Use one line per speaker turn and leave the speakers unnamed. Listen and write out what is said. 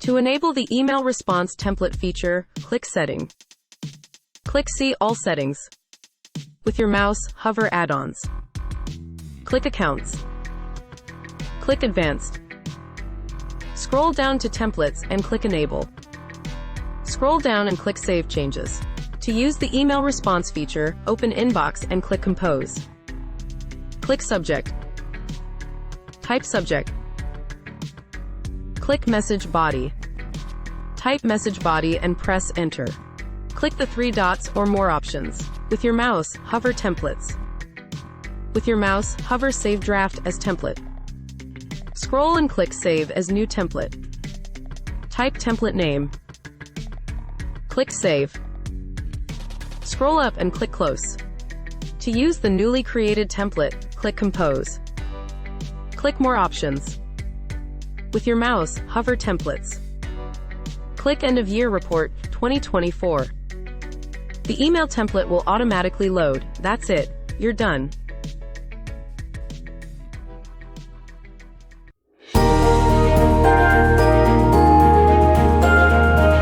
To enable the email response template feature, click Setting. Click See All Settings. With your mouse, hover Add-ons. Click Accounts. Click Advanced. Scroll down to Templates and click Enable. Scroll down and click Save Changes. To use the email response feature, open Inbox and click Compose. Click Subject. Type Subject. Click Message Body. Type Message Body and press Enter. Click the three dots or More options. With your mouse, hover Templates. With your mouse, hover Save Draft as Template. Scroll and click Save as New Template. Type template name. Click Save. Scroll up and click Close. To use the newly created template, click Compose. Click More options. With your mouse, hover Templates. Click End of Year Report 2024. The email template will automatically load. That's it. You're done.